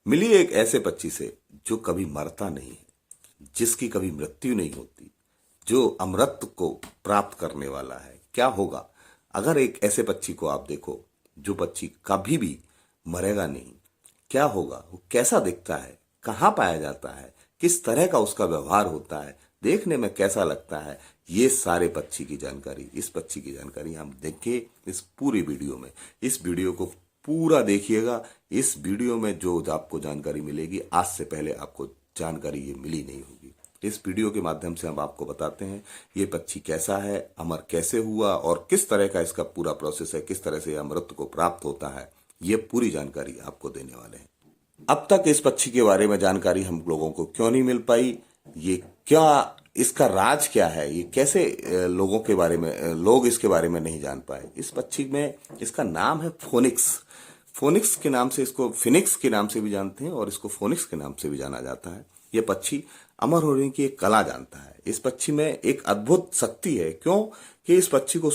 मिली एक ऐसे पक्षी से जो कभी मरता नहीं है, जिसकी कभी मृत्यु नहीं होती, जो अमृत को प्राप्त करने वाला है। क्या होगा अगर एक ऐसे पक्षी को आप देखो जो पक्षी कभी भी मरेगा नहीं? क्या होगा, वो कैसा दिखता है, कहाँ पाया जाता है, किस तरह का उसका व्यवहार होता है, देखने में कैसा लगता है, ये सारे पक्षी की जानकारी, इस पक्षी की जानकारी हम देखें इस पूरी वीडियो में। इस वीडियो को पूरा देखिएगा। इस वीडियो में जो आपको जानकारी मिलेगी, आज से पहले आपको जानकारी ये मिली नहीं होगी। इस वीडियो के माध्यम से हम आपको बताते हैं ये पक्षी कैसा है, अमर कैसे हुआ और किस तरह का इसका पूरा प्रोसेस है, किस तरह से अमृत को प्राप्त होता है, ये पूरी जानकारी आपको देने वाले हैं। अब तक इस पक्षी के बारे में जानकारी हम लोगों को क्यों नहीं मिल पाई, ये क्या, इसका राज क्या है, ये कैसे लोगों के बारे में, लोग इसके बारे में नहीं जान पाए। इस पक्षी में इसका नाम है फोनिक्स। फोनिक्स के नाम से, इसको फिनिक्स के नाम से भी जानते हैं और इसको फोनिक्स के नाम से भी जाना जाता है। यह पक्षी अमर होने की एक कला जानता है। इस पक्षी में एक अद्भुत शक्ति है। क्यों कि इस पक्षी को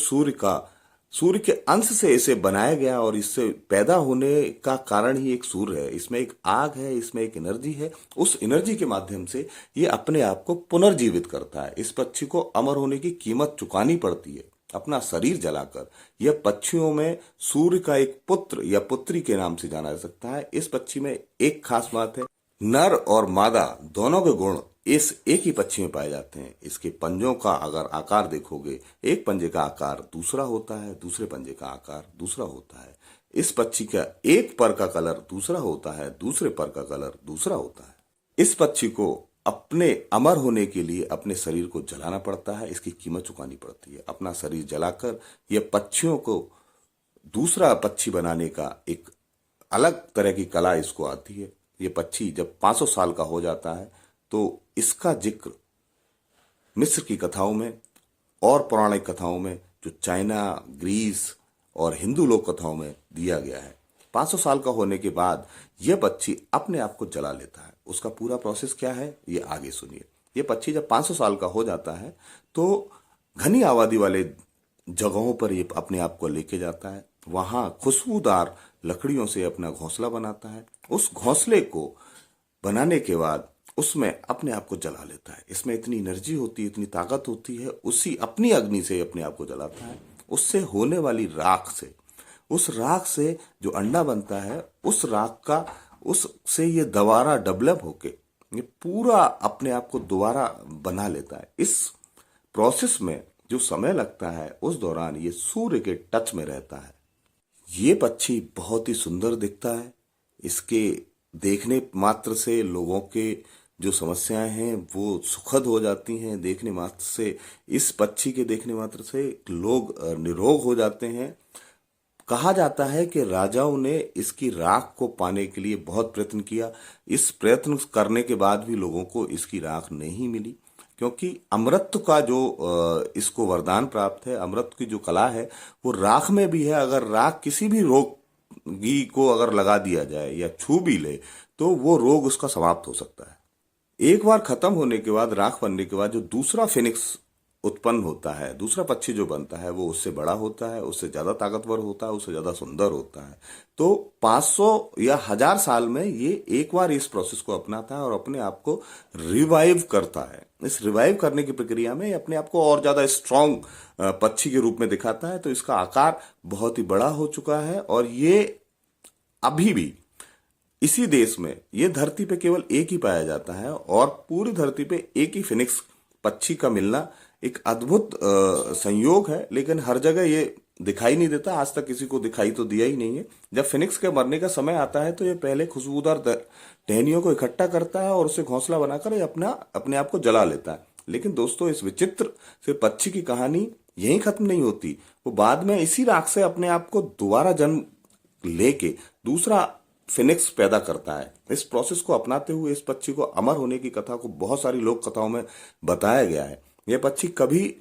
सूर्य के अंश से इसे बनाया गया और इससे पैदा होने का कारण ही एक सूर्य है। इसमें एक आग है, इसमें एक एनर्जी है। उस एनर्जी के माध्यम से ये अपने आप को पुनर्जीवित करता है। इस पक्षी को अमर होने की कीमत चुकानी पड़ती है, अपना शरीर जलाकर। यह पक्षियों में सूर्य का एक पुत्र या पुत्री के नाम से जाना जा सकता है। इस पक्षी में एक खास बात है, नर और मादा दोनों के गुण इस एक ही पक्षी में पाए जाते हैं। इसके पंजों का अगर आकार देखोगे, एक पंजे का आकार दूसरा होता है, दूसरे पंजे का आकार दूसरा होता है। इस पक्षी का एक पर का कलर दूसरा होता है, दूसरे पर का कलर दूसरा होता है। इस पक्षी को अपने अमर होने के लिए अपने शरीर को जलाना पड़ता है, इसकी कीमत चुकानी पड़ती है। अपना शरीर जलाकर यह पक्षियों को दूसरा पक्षी बनाने का एक अलग तरह की कला इसको आती है। ये पक्षी जब 500 साल का हो जाता है तो इसका जिक्र मिस्र की कथाओं में और पौराणिक कथाओं में, जो चाइना, ग्रीस और हिंदू लोक कथाओं में दिया गया है। 500 साल का होने के बाद यह पक्षी अपने आप को जला लेता है। उसका पूरा प्रोसेस क्या है ये आगे सुनिए। यह पक्षी जब 500 साल का हो जाता है तो घनी आबादी वाले जगहों पर ये अपने आप को लेके जाता है। वहां खुशबूदार लकड़ियों से अपना घोंसला बनाता है। उस घोंसले को बनाने के बाद उसमें अपने आप को जला लेता है। इसमें इतनी एनर्जी होती है, इतनी ताकत होती है, उसी अपनी अग्नि से अपने आप को जलाता है। उससे होने वाली राख से, उस राख से जो अंडा बनता है, उस राख का, उससे ये दोबारा डेवलप होके ये पूरा अपने आप को दोबारा बना लेता है। इस प्रोसेस में जो समय लगता है, उस दौरान ये सूर्य के टच में रहता है। ये पक्षी बहुत ही सुंदर दिखता है। इसके देखने मात्र से लोगों के जो समस्याएं हैं वो सुखद हो जाती हैं। देखने मात्र से, इस पक्षी के देखने मात्र से लोग निरोग हो जाते हैं। कहा जाता है कि राजाओं ने इसकी राख को पाने के लिए बहुत प्रयत्न किया। इस प्रयत्न करने के बाद भी लोगों को इसकी राख नहीं मिली, क्योंकि अमृत का जो इसको वरदान प्राप्त है, अमृत की जो कला है वो राख में भी है। अगर राख किसी भी रोगी को अगर लगा दिया जाए या छू भी ले तो वो रोग उसका समाप्त हो सकता है। एक बार खत्म होने के बाद, राख बनने के बाद जो दूसरा फिनिक्स उत्पन्न होता है, दूसरा पक्षी जो बनता है, वो उससे बड़ा होता है, उससे ज्यादा ताकतवर होता है, उससे ज्यादा सुंदर होता है। तो 500 या 1000 साल में ये एक बार इस प्रोसेस को अपनाता है और अपने आप को रिवाइव करता है। इस रिवाइव करने की प्रक्रिया में अपने आप को और ज्यादा स्ट्रांग पक्षी के रूप में दिखाता है। तो इसका आकार बहुत ही बड़ा हो चुका है और ये अभी भी इसी देश में, ये धरती पे केवल एक ही पाया जाता है और पूरी धरती पे एक ही फिनिक्स पक्षी का मिलना एक अद्भुत संयोग है। लेकिन हर जगह ये दिखाई नहीं देता। आज तक किसी को दिखाई तो दिया ही नहीं है। जब फिनिक्स के मरने का समय आता है तो ये पहले खुशबूदार टहनियों को इकट्ठा करता है और उसे घोंसला बनाकर ये अपने आप को जला लेता है। लेकिन दोस्तों, इस विचित्र से पक्षी की कहानी यहीं खत्म नहीं होती। वो बाद में इसी राख से अपने आप को दोबारा जन्म लेके दूसरा फिनिक्स पैदा करता है। इस प्रोसेस को अपनाते हुए इस पक्षी को अमर होने की कथा को बहुत सारी लोक कथाओं में बताया गया है। यह पक्षी कभी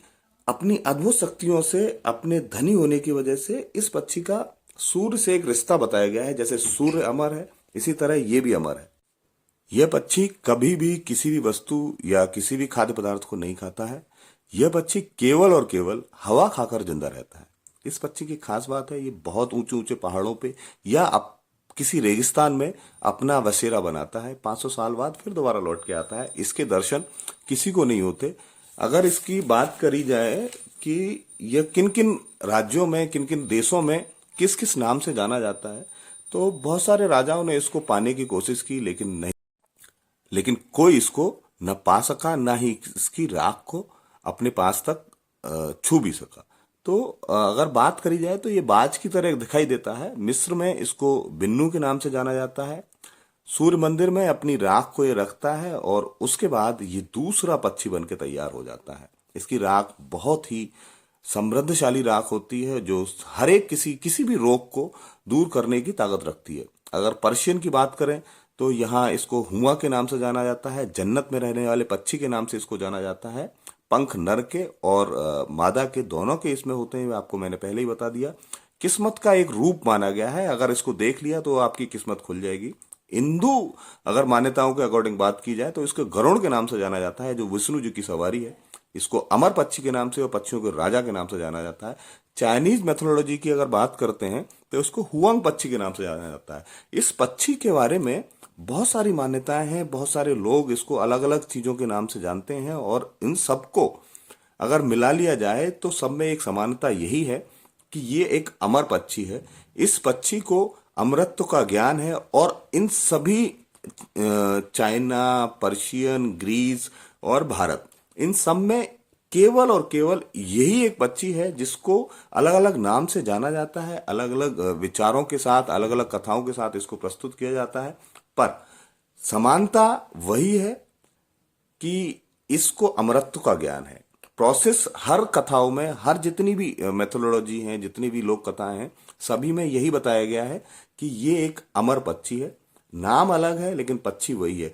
अपनी अद्भुत शक्तियों से, अपने धनी होने की वजह से, इस पक्षी का सूर्य से एक रिश्ता बताया गया है। जैसे सूर्य अमर है, इसी तरह ये भी अमर है। यह पक्षी कभी भी किसी भी वस्तु या किसी भी खाद्य पदार्थ को नहीं खाता है। यह पक्षी केवल और केवल हवा खाकर जिंदा रहता है। इस पक्षी की खास बात है, ये बहुत ऊंचे ऊंचे पहाड़ों पे या किसी रेगिस्तान में अपना बसेरा बनाता है, 500 साल बाद फिर दोबारा लौट के आता है। इसके दर्शन किसी को नहीं होते। अगर इसकी बात करी जाए कि यह किन किन राज्यों में, किन किन देशों में किस किस नाम से जाना जाता है, तो बहुत सारे राजाओं ने इसको पाने की कोशिश की, लेकिन कोई इसको न पा सका, ना ही इसकी राख को अपने पास तक छू भी सका। तो अगर बात करी जाए तो ये बाज की तरह दिखाई देता है। मिस्र में इसको बिन्नू के नाम से जाना जाता है। सूर्य मंदिर में अपनी राख को ये रखता है और उसके बाद ये दूसरा पक्षी बन के तैयार हो जाता है। इसकी राख बहुत ही समृद्धशाली राख होती है, जो हर एक किसी भी रोग को दूर करने की ताकत रखती है। अगर पर्शियन की बात करें तो यहाँ इसको हुआ के नाम से जाना जाता है। जन्नत में रहने वाले पक्षी के नाम से इसको जाना जाता है। पंख नर के और मादा के दोनों के इसमें होते हैं, आपको मैंने पहले ही बता दिया। किस्मत का एक रूप माना गया है, अगर इसको देख लिया तो आपकी किस्मत खुल जाएगी। हिंदू अगर मान्यताओं के अकॉर्डिंग बात की जाए तो इसको गरुड़ के नाम से जाना जाता है, जो विष्णु जी की सवारी है। इसको अमर पक्षी के नाम से और पक्षियों के राजा के नाम से जाना जाता है। चाइनीज मेथोडोलॉजी की अगर बात करते हैं तो उसको हुआंग पक्षी के नाम से जाना जाता है। इस पक्षी के बारे में बहुत सारी मान्यताएं हैं, बहुत सारे लोग इसको अलग अलग चीजों के नाम से जानते हैं, और इन सबको अगर मिला लिया जाए तो सब में एक समानता यही है कि ये एक अमर पक्षी है। इस पक्षी को अमरत्व का ज्ञान है, और इन सभी चाइना, पर्शियन, ग्रीस और भारत, इन सब में केवल और केवल यही एक पक्षी है जिसको अलग अलग नाम से जाना जाता है। अलग अलग विचारों के साथ, अलग अलग कथाओं के साथ इसको प्रस्तुत किया जाता है, पर समानता वही है कि इसको अमरत्व का ज्ञान है। प्रोसेस हर कथाओं में, हर जितनी भी मेथोडोलॉजी हैं, जितनी भी लोक कथाएं हैं, सभी में यही बताया गया है कि ये एक अमर पक्षी है। नाम अलग है लेकिन पक्षी वही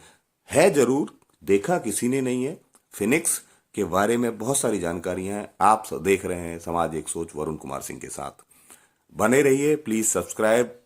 है जरूर, देखा किसी ने नहीं है। फिनिक्स के बारे में बहुत सारी जानकारियां हैं। आप देख रहे हैं समाज एक सोच वरुण कुमार सिंह के साथ। बने रहिए, प्लीज सब्सक्राइब